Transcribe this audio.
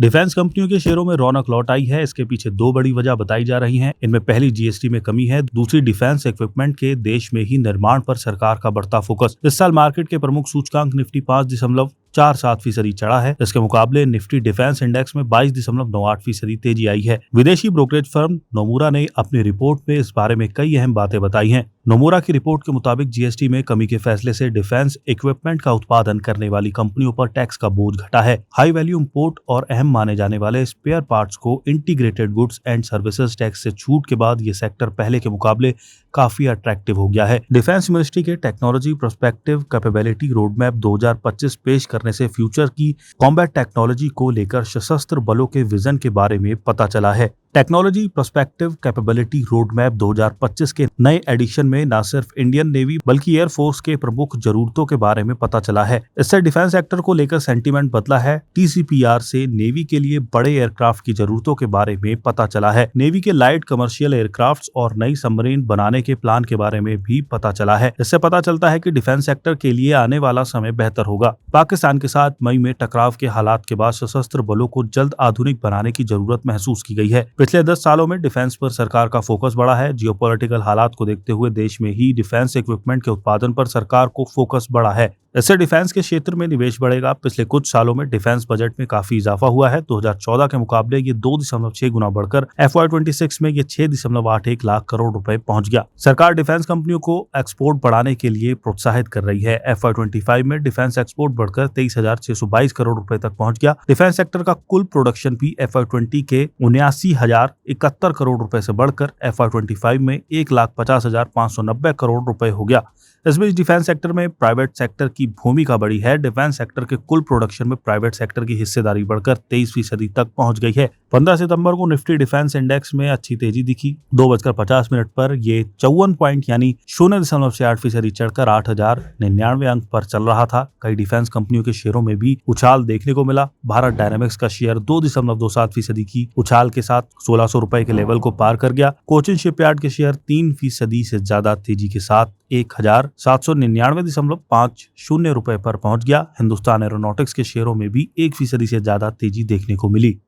Defence कंपनियों के शेयरों में रौनक लौट आई है। इसके पीछे दो बड़ी वजह बताई जा रही हैं। इनमें पहली जीएसटी में कमी है, दूसरी डिफेंस इक्विपमेंट के देश में ही निर्माण पर सरकार का बढ़ता फोकस। इस साल मार्केट के प्रमुख सूचकांक निफ्टी 5.47% चढ़ा है। इसके मुकाबले निफ्टी डिफेंस इंडेक्स में 22.98% तेजी आई है। विदेशी ब्रोकरेज फर्म नोमुरा ने अपनी रिपोर्ट में इस बारे में कई अहम बातें बताई हैं। नोमुरा की रिपोर्ट के मुताबिक जीएसटी में कमी के फैसले से डिफेंस इक्विपमेंट का उत्पादन करने वाली कंपनियों पर टैक्स का बोझ घटा है। हाई वैल्यू इंपोर्ट और अहम माने जाने वाले स्पेयर पार्ट्स को integrated goods and services tax से छूट के बाद ये सेक्टर पहले के मुकाबले काफी अट्रैक्टिव हो गया है। डिफेंस मिनिस्ट्री के टेक्नोलॉजी प्रोस्पेक्टिव कैपेबिलिटी रोडमैप 2025 पेश करने से फ्यूचर की कॉम्बैट टेक्नोलॉजी को लेकर सशस्त्र बलों के विजन के बारे में पता चला है। टेक्नोलॉजी प्रोस्पेक्टिव कैपेबिलिटी रोडमैप 2025 के नए एडिशन में न सिर्फ इंडियन नेवी बल्कि एयरफोर्स के प्रमुख जरूरतों के बारे में पता चला है। इससे डिफेंस सेक्टर को लेकर सेंटीमेंट बदला है। टीसीपीआर से नेवी के लिए बड़े एयरक्राफ्ट की जरूरतों के बारे में पता चला है। नेवी के लाइट कमर्शियल एयरक्राफ्ट और नई सबमरीन बनाने के प्लान के बारे में भी पता चला है। इससे पता चलता है कि डिफेंस सेक्टर के लिए आने वाला समय बेहतर होगा। पाकिस्तान के साथ मई में टकराव के हालात के बाद सशस्त्र बलों को जल्द आधुनिक बनाने की जरूरत महसूस की गई है। पिछले 10 सालों में डिफेंस पर सरकार का फोकस बढ़ा है। जियोपॉलिटिकल हालात को देखते हुए देश में ही डिफेंस इक्विपमेंट के उत्पादन पर सरकार को फोकस बढ़ा है। इससे डिफेंस के क्षेत्र में निवेश बढ़ेगा। पिछले कुछ सालों में डिफेंस बजट में काफी इजाफा हुआ है। 2014 के मुकाबले ये 2.6 गुना बढ़कर FY26 में ये 6.81 लाख करोड़ रुपए पहुंच गया। सरकार डिफेंस कंपनियों को एक्सपोर्ट बढ़ाने के लिए प्रोत्साहित कर रही है। FY25 में डिफेंस एक्सपोर्ट बढ़कर 23,622 करोड़ रुपए तक पहुंच गया। डिफेंस सेक्टर का कुल प्रोडक्शन भी FY20 के 79,071 करोड़ रुपए से बढ़कर FY25 में 1,50,590 करोड़ रुपए हो गया। इस बीच डिफेंस सेक्टर में प्राइवेट सेक्टर की भूमिका बढ़ी है। डिफेंस सेक्टर के कुल प्रोडक्शन में प्राइवेट सेक्टर की हिस्सेदारी बढ़कर 23% तक पहुंच गई है। 15 सितंबर को निफ्टी डिफेंस इंडेक्स में अच्छी तेजी दिखी। 2:50 पर ये 54 पॉइंट यानी 0.68% चढ़कर 8,099 अंक पर चल रहा था। कई डिफेंस कंपनियों के शेयरों में भी उछाल देखने को मिला। भारत डायनामिक्स का शेयर 2.27% की उछाल के साथ 1,600 रुपए के लेवल को पार कर गया। कोचिन शिपयार्ड के शेयर 3% से ज्यादा तेजी के साथ 1,799.50 रुपए पर पहुंच गया। हिंदुस्तान एरोनॉटिक्स के शेयरों में भी 1% से ज्यादा तेजी देखने को मिली।